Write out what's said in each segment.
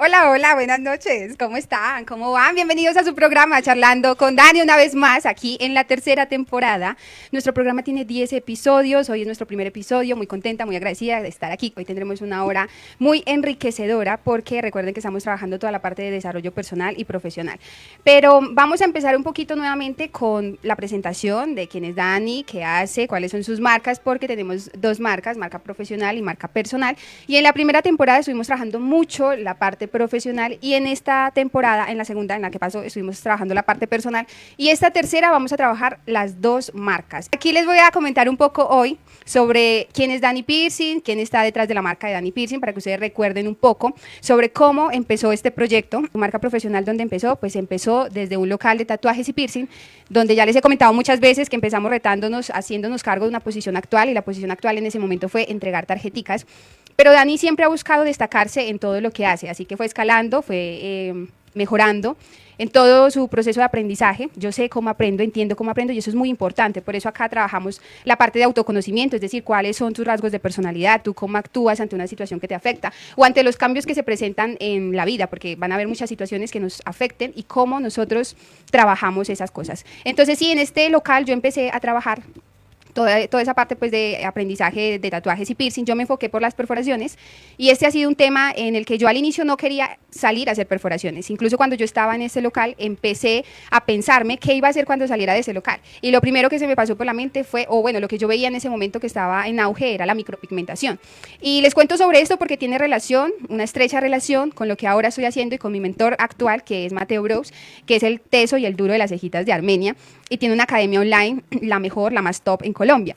Hola, hola, buenas noches. ¿Cómo están? ¿Cómo van? Bienvenidos a su programa Charlando con Dani una vez más aquí en la tercera temporada. Nuestro programa tiene 10 episodios. Hoy es nuestro primer episodio. Muy contenta, muy agradecida de estar aquí. Hoy tendremos una hora muy enriquecedora porque recuerden que estamos trabajando toda la parte de desarrollo personal y profesional. Pero vamos a empezar un poquito nuevamente con la presentación de quién es Dani, qué hace, cuáles son sus marcas, porque tenemos dos marcas, marca profesional y marca personal. Y en la primera temporada estuvimos trabajando mucho la parte profesional y en esta temporada, en la segunda, en la que pasó, estuvimos trabajando la parte personal y esta tercera vamos a trabajar las dos marcas. Aquí les voy a comentar un poco hoy sobre quién es Dani Piercing, quién está detrás de la marca de Dani Piercing, para que ustedes recuerden un poco sobre cómo empezó este proyecto. Tu marca profesional, ¿dónde empezó? Pues empezó desde un local de tatuajes y piercing, donde ya les he comentado muchas veces que empezamos retándonos, haciéndonos cargo de una posición actual, y la posición actual en ese momento fue entregar tarjeticas. Pero Dani siempre ha buscado destacarse en todo lo que hace, así que fue escalando, fue mejorando en todo su proceso de aprendizaje. Yo sé cómo aprendo, entiendo cómo aprendo, y eso es muy importante. Por eso acá trabajamos la parte de autoconocimiento, es decir, cuáles son tus rasgos de personalidad, tú cómo actúas ante una situación que te afecta o ante los cambios que se presentan en la vida, porque van a haber muchas situaciones que nos afecten y cómo nosotros trabajamos esas cosas. Entonces, sí, en este local yo empecé a trabajar toda esa parte pues de aprendizaje de tatuajes y piercing. Yo me enfoqué por las perforaciones y este ha sido un tema en el que yo al inicio no quería salir a hacer perforaciones. Incluso cuando yo estaba en ese local empecé a pensarme qué iba a hacer cuando saliera de ese local, y lo primero que se me pasó por la mente fue, o bueno, lo que yo veía en ese momento que estaba en auge era la micropigmentación. Y les cuento sobre esto porque tiene relación, una estrecha relación con lo que ahora estoy haciendo y con mi mentor actual, que es Mateo Bros, que es el teso y el duro de las cejitas de Armenia, y tiene una academia online, la mejor, la más top en Colombia.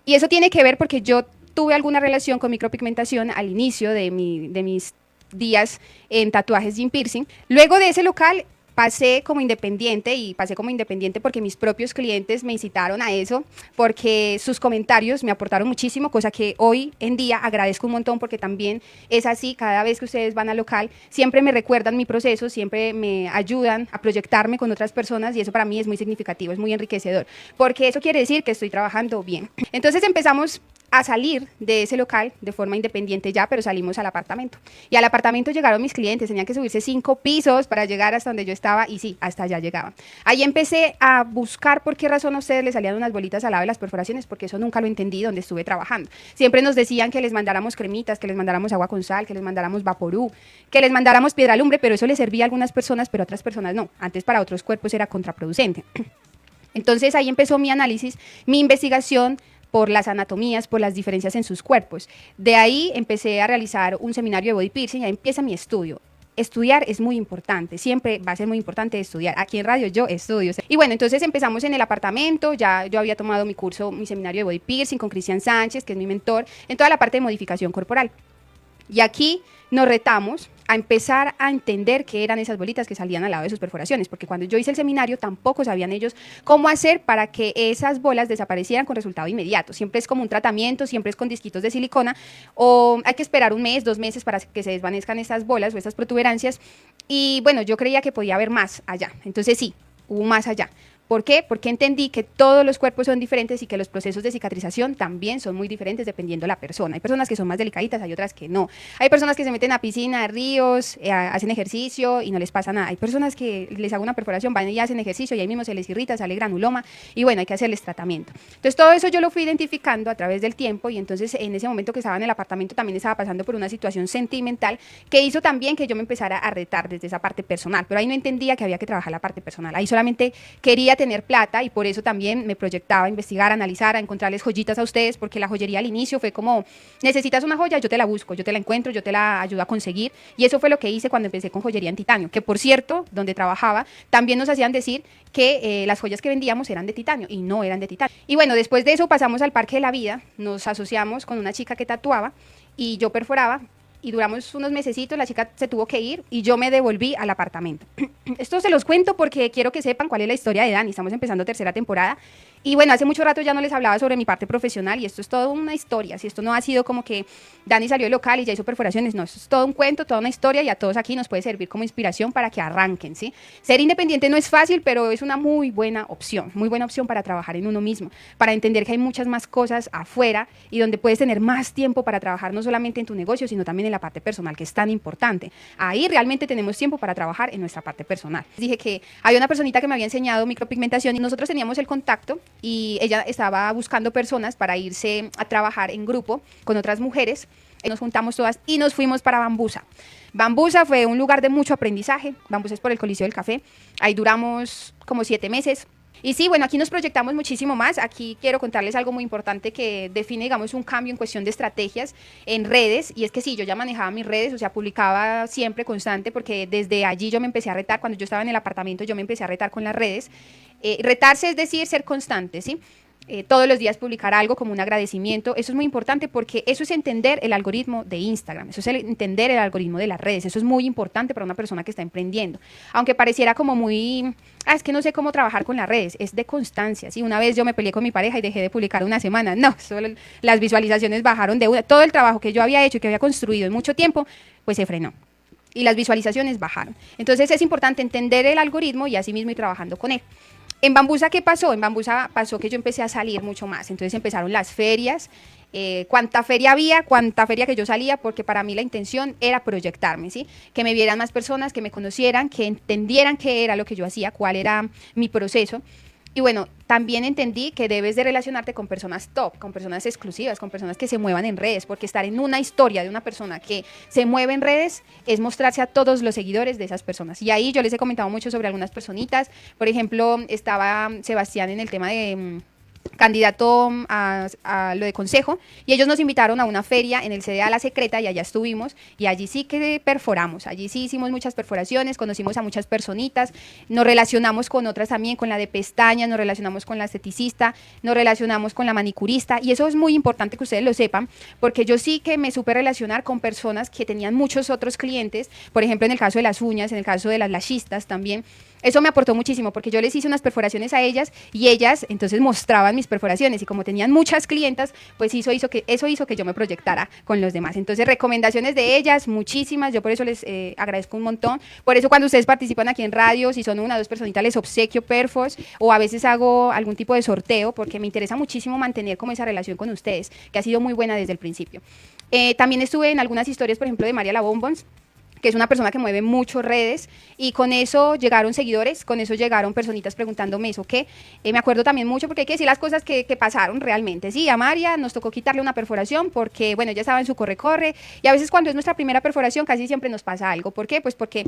Y eso tiene que ver porque yo tuve alguna relación con micropigmentación al inicio de mis días en tatuajes y en piercing. Luego de ese local pasé como independiente, y pasé como independiente porque mis propios clientes me incitaron a eso, porque sus comentarios me aportaron muchísimo, cosa que hoy en día agradezco un montón, porque también es así. Cada vez que ustedes van al local siempre me recuerdan mi proceso, siempre me ayudan a proyectarme con otras personas, y eso para mí es muy significativo, es muy enriquecedor, porque eso quiere decir que estoy trabajando bien. Entonces empezamos a salir de ese local de forma independiente ya, pero salimos al apartamento. Y al apartamento llegaron mis clientes, tenían que subirse 5 pisos para llegar hasta donde yo estaba, y sí, hasta allá llegaban. Ahí empecé a buscar por qué razón a ustedes les salían unas bolitas al lado de las perforaciones, porque eso nunca lo entendí donde estuve trabajando. Siempre nos decían que les mandáramos cremitas, que les mandáramos agua con sal, que les mandáramos vaporú, que les mandáramos piedra lumbre, pero eso les servía a algunas personas, pero a otras personas no. Antes para otros cuerpos era contraproducente. Entonces ahí empezó mi análisis, mi investigación por las anatomías, por las diferencias en sus cuerpos. De ahí empecé a realizar un seminario de body piercing, ahí empieza mi estudio. Estudiar es muy importante, siempre va a ser muy importante estudiar. Aquí en radio yo estudio. Y bueno, entonces empezamos en el apartamento, ya yo había tomado mi curso, mi seminario de body piercing con Cristian Sánchez, que es mi mentor, en toda la parte de modificación corporal. Y aquí nos retamos a empezar a entender qué eran esas bolitas que salían al lado de sus perforaciones, porque cuando yo hice el seminario tampoco sabían ellos cómo hacer para que esas bolas desaparecieran con resultado inmediato. Siempre es como un tratamiento, siempre es con disquitos de silicona, o hay que esperar 1 mes, 2 meses para que se desvanezcan esas bolas o esas protuberancias. Y bueno, yo creía que podía haber más allá. Entonces sí, hubo más allá. ¿Por qué? Porque entendí que todos los cuerpos son diferentes y que los procesos de cicatrización también son muy diferentes dependiendo de la persona. Hay personas que son más delicaditas, hay otras que no. Hay personas que se meten a piscina, a ríos, hacen ejercicio y no les pasa nada. Hay personas que les hago una perforación, van y hacen ejercicio y ahí mismo se les irrita, sale granuloma, y bueno, hay que hacerles tratamiento. Entonces todo eso yo lo fui identificando a través del tiempo, y entonces en ese momento que estaba en el apartamento también estaba pasando por una situación sentimental que hizo también que yo me empezara a retar desde esa parte personal, pero ahí no entendía que había que trabajar la parte personal. Ahí solamente quería tener plata, y por eso también me proyectaba a investigar, a analizar, a encontrarles joyitas a ustedes, porque la joyería al inicio fue como, necesitas una joya, yo te la busco, yo te la encuentro, yo te la ayudo a conseguir, y eso fue lo que hice cuando empecé con joyería en titanio, que por cierto, donde trabajaba, también nos hacían decir que las joyas que vendíamos eran de titanio, y no eran de titanio. Y bueno, después de eso pasamos al Parque de la Vida, nos asociamos con una chica que tatuaba, y yo perforaba, y duramos unos mesecitos, la chica se tuvo que ir y yo me devolví al apartamento. Esto se los cuento porque quiero que sepan cuál es la historia de Dani. Estamos empezando tercera temporada Y bueno, hace mucho rato ya no les hablaba sobre mi parte profesional y esto es toda una historia. Si esto no ha sido como que Dani salió del local y ya hizo perforaciones, no, esto es todo un cuento, toda una historia y a todos aquí nos puede servir como inspiración para que arranquen, ¿sí? Ser independiente no es fácil, pero es una muy buena opción para trabajar en uno mismo, para entender que hay muchas más cosas afuera y donde puedes tener más tiempo para trabajar no solamente en tu negocio, sino también en la parte personal, que es tan importante. Ahí realmente tenemos tiempo para trabajar en nuestra parte personal. Dije que había una personita que me había enseñado micropigmentación y nosotros teníamos el contacto y ella estaba buscando personas para irse a trabajar en grupo con otras mujeres. Nos juntamos todas y nos fuimos para Bambusa. Bambusa fue un lugar de mucho aprendizaje. Bambusa es por el Coliseo del Café. Ahí duramos como 7 meses. Y sí, bueno, aquí nos proyectamos muchísimo más. Aquí quiero contarles algo muy importante que define, digamos, un cambio en cuestión de estrategias en redes. Y es que sí, yo ya manejaba mis redes, o sea, publicaba siempre constante, porque desde allí yo me empecé a retar. Cuando yo estaba en el apartamento, yo me empecé a retar con las redes. Retarse es decir, ser constante, ¿sí? Todos los días publicar algo como un agradecimiento, eso es muy importante porque eso es entender el algoritmo de Instagram, eso es entender el algoritmo de las redes, eso es muy importante para una persona que está emprendiendo, aunque pareciera como muy, es que no sé cómo trabajar con las redes, es de constancia, ¿sí? Una vez yo me peleé con mi pareja y dejé de publicar una semana, no, solo las visualizaciones bajaron de una, todo el trabajo que yo había hecho y que había construido en mucho tiempo, pues se frenó. Y las visualizaciones bajaron. Entonces es importante entender el algoritmo y así mismo ir trabajando con él. En Bambusa, ¿qué pasó? En Bambusa pasó que yo empecé a salir mucho más. Entonces empezaron las ferias. Cuánta feria había, cuánta feria que yo salía, porque para mí la intención era proyectarme, ¿sí? Que me vieran más personas, que me conocieran, que entendieran qué era lo que yo hacía, cuál era mi proceso. Y bueno, también entendí que debes de relacionarte con personas top, con personas exclusivas, con personas que se muevan en redes, porque estar en una historia de una persona que se mueve en redes es mostrarse a todos los seguidores de esas personas. Y ahí yo les he comentado mucho sobre algunas personitas. Por ejemplo, estaba Sebastián en el tema de candidato a lo de consejo, y ellos nos invitaron a una feria en el CDA La Secreta y allá estuvimos y allí sí que perforamos, allí sí hicimos muchas perforaciones, conocimos a muchas personitas, nos relacionamos con otras también, con la de pestañas, nos relacionamos con la esteticista, nos relacionamos con la manicurista y eso es muy importante que ustedes lo sepan porque yo sí que me supe relacionar con personas que tenían muchos otros clientes, por ejemplo en el caso de las uñas, en el caso de las lashistas también. Eso me aportó muchísimo porque yo les hice unas perforaciones a ellas y ellas entonces mostraban mis perforaciones y como tenían muchas clientas, pues eso hizo que yo me proyectara con los demás. Entonces recomendaciones de ellas, muchísimas, yo por eso les agradezco un montón. Por eso cuando ustedes participan aquí en radio, si son una o dos personitas, les obsequio perfos o a veces hago algún tipo de sorteo porque me interesa muchísimo mantener como esa relación con ustedes, que ha sido muy buena desde el principio. También estuve en algunas historias, por ejemplo, de María La Bonbons, que es una persona que mueve mucho redes, y con eso llegaron seguidores, con eso llegaron personitas preguntándome eso, que me acuerdo también mucho, porque hay que decir las cosas que pasaron realmente. Sí, a María nos tocó quitarle una perforación, porque, bueno, ella estaba en su corre-corre, y a veces cuando es nuestra primera perforación casi siempre nos pasa algo. ¿Por qué? Pues porque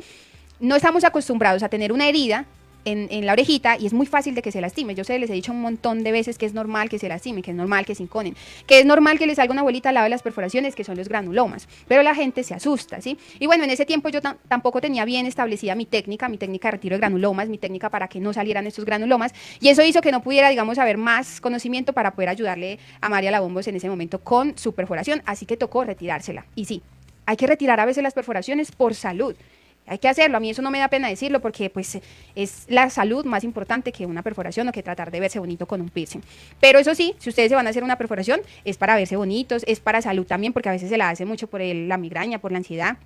no estamos acostumbrados a tener una herida en la orejita y es muy fácil de que se lastime. Yo les he dicho un montón de veces que es normal que se lastime, que es normal que se inconen, que es normal que les salga una bolita al lado de las perforaciones, que son los granulomas, pero la gente se asusta, ¿sí? Y bueno, en ese tiempo yo tampoco tenía bien establecida mi técnica de retiro de granulomas, mi técnica para que no salieran estos granulomas, y eso hizo que no pudiera, digamos, haber más conocimiento para poder ayudarle a María La Bombos en ese momento con su perforación, así que tocó retirársela. Y sí, hay que retirar a veces las perforaciones por salud. Hay que hacerlo, a mí eso no me da pena decirlo porque pues es la salud más importante que una perforación o que tratar de verse bonito con un piercing. Pero eso sí, si ustedes se van a hacer una perforación es para verse bonitos, es para salud también porque a veces se la hace mucho por la migraña, por la ansiedad.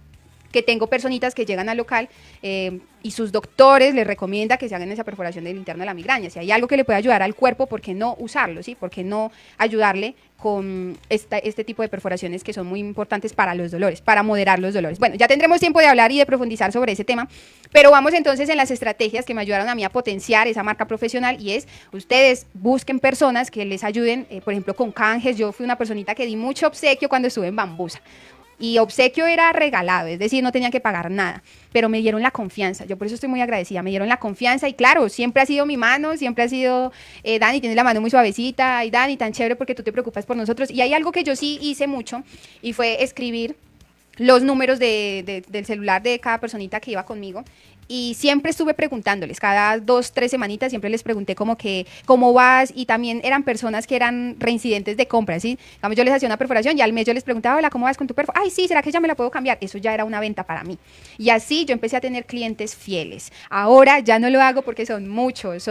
Que tengo personitas que llegan al local y sus doctores les recomiendan que se hagan esa perforación del interno de la migraña. Si hay algo que le puede ayudar al cuerpo, ¿por qué no usarlo? ¿Sí? ¿Por qué no ayudarle con este tipo de perforaciones que son muy importantes para los dolores, para moderar los dolores? Bueno, ya tendremos tiempo de hablar y de profundizar sobre ese tema, pero vamos entonces en las estrategias que me ayudaron a mí a potenciar esa marca profesional y es, ustedes busquen personas que les ayuden, por ejemplo, con canjes. Yo fui una personita que di mucho obsequio cuando estuve en Bambusa. Y obsequio era regalado, es decir, no tenían que pagar nada, pero me dieron la confianza, yo por eso estoy muy agradecida, me dieron la confianza y claro, siempre ha sido mi mano, siempre ha sido, Dani, tienes la mano muy suavecita, y Dani, tan chévere porque tú te preocupas por nosotros, y hay algo que yo sí hice mucho y fue escribir los números del celular de cada personita que iba conmigo. Y siempre estuve preguntándoles, cada 2, 3 semanitas siempre les pregunté como que, ¿cómo vas? Y también eran personas que eran reincidentes de compras, ¿sí? Digamos, yo les hacía una perforación y al mes yo les preguntaba, hola, ¿cómo vas con tu perfo? Ay, sí, ¿será que ya me la puedo cambiar? Eso ya era una venta para mí. Y así yo empecé a tener clientes fieles. Ahora ya no lo hago porque son muchos,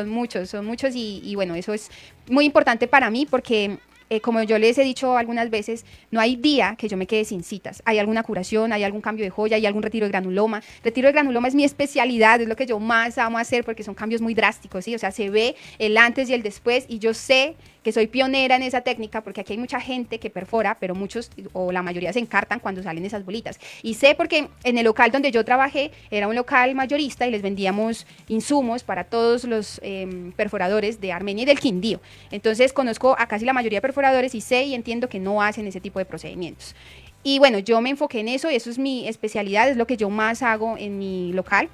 y bueno, eso es muy importante para mí porque como yo les he dicho algunas veces, no hay día que yo me quede sin citas. Hay alguna curación, hay algún cambio de joya, hay algún retiro de granuloma. Retiro de granuloma es mi especialidad, es lo que yo más amo hacer porque son cambios muy drásticos, ¿sí? O sea, se ve el antes y el después y yo sé que soy pionera en esa técnica porque aquí hay mucha gente que perfora, pero muchos o la mayoría se encartan cuando salen esas bolitas. Y sé porque en el local donde yo trabajé era un local mayorista y les vendíamos insumos para todos los perforadores de Armenia y del Quindío. Entonces conozco a casi la mayoría de perforadores y sé y entiendo que no hacen ese tipo de procedimientos. Y bueno, yo me enfoqué en eso y eso es mi especialidad, es lo que yo más hago en mi local.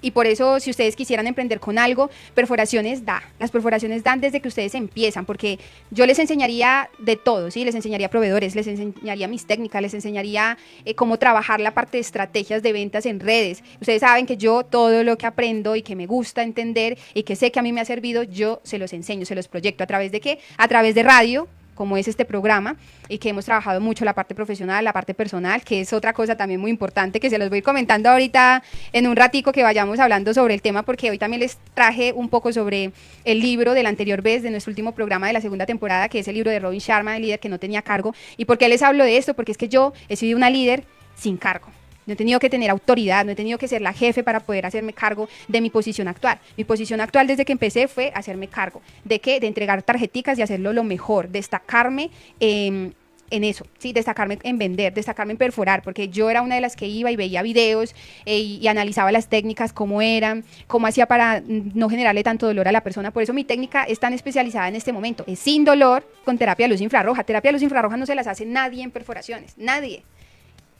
Y por eso, si ustedes quisieran emprender con algo, perforaciones da. Las perforaciones dan desde que ustedes empiezan, porque yo les enseñaría de todo, ¿sí? Les enseñaría proveedores, les enseñaría mis técnicas, les enseñaría cómo trabajar la parte de estrategias de ventas en redes. Ustedes saben que yo todo lo que aprendo y que me gusta entender y que sé que a mí me ha servido, yo se los enseño, se los proyecto. ¿A través de qué? A través de radio, como es este programa, y que hemos trabajado mucho la parte profesional, la parte personal, que es otra cosa también muy importante, que se los voy a ir comentando ahorita en un ratico que vayamos hablando sobre el tema, porque hoy también les traje un poco sobre el libro del anterior vez, de nuestro último programa de la segunda temporada, que es el libro de Robin Sharma, el líder que no tenía cargo. ¿Y por qué les hablo de esto? Porque es que yo he sido una líder sin cargo. No he tenido que tener autoridad, no he tenido que ser la jefe para poder hacerme cargo de mi posición actual. Mi posición actual desde que empecé fue hacerme cargo. ¿De qué? De entregar tarjeticas y hacerlo lo mejor, destacarme en eso, ¿sí? Destacarme en vender, destacarme en perforar, porque yo era una de las que iba y veía videos y analizaba las técnicas, cómo eran, cómo hacía para no generarle tanto dolor a la persona. Por eso mi técnica es tan especializada en este momento. Es sin dolor, con terapia de luz infrarroja. Terapia de luz infrarroja no se las hace nadie en perforaciones, nadie.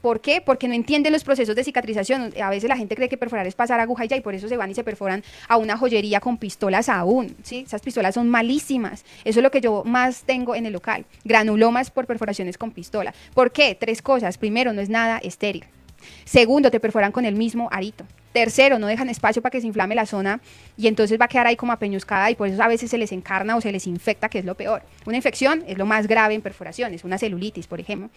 ¿Por qué? Porque no entienden los procesos de cicatrización. A veces la gente cree que perforar es pasar aguja y ya, y por eso se van y se perforan a una joyería con pistolas aún, ¿sí? Esas pistolas son malísimas. Eso es lo que yo más tengo en el local. Granulomas por perforaciones con pistola. ¿Por qué? 3 cosas. Primero, no es nada estéril. Segundo, te perforan con el mismo arito. Tercero, no dejan espacio para que se inflame la zona y entonces va a quedar ahí como apeñuscada y por eso a veces se les encarna o se les infecta, que es lo peor. Una infección es lo más grave en perforaciones, una celulitis, por ejemplo.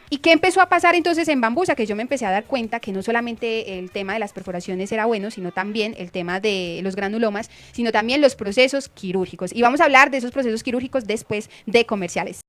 ¿Y qué empezó a pasar entonces en Bambusa? Que yo me empecé a dar cuenta que no solamente el tema de las perforaciones era bueno, sino también el tema de los granulomas, sino también los procesos quirúrgicos. Y vamos a hablar de esos procesos quirúrgicos después de comerciales.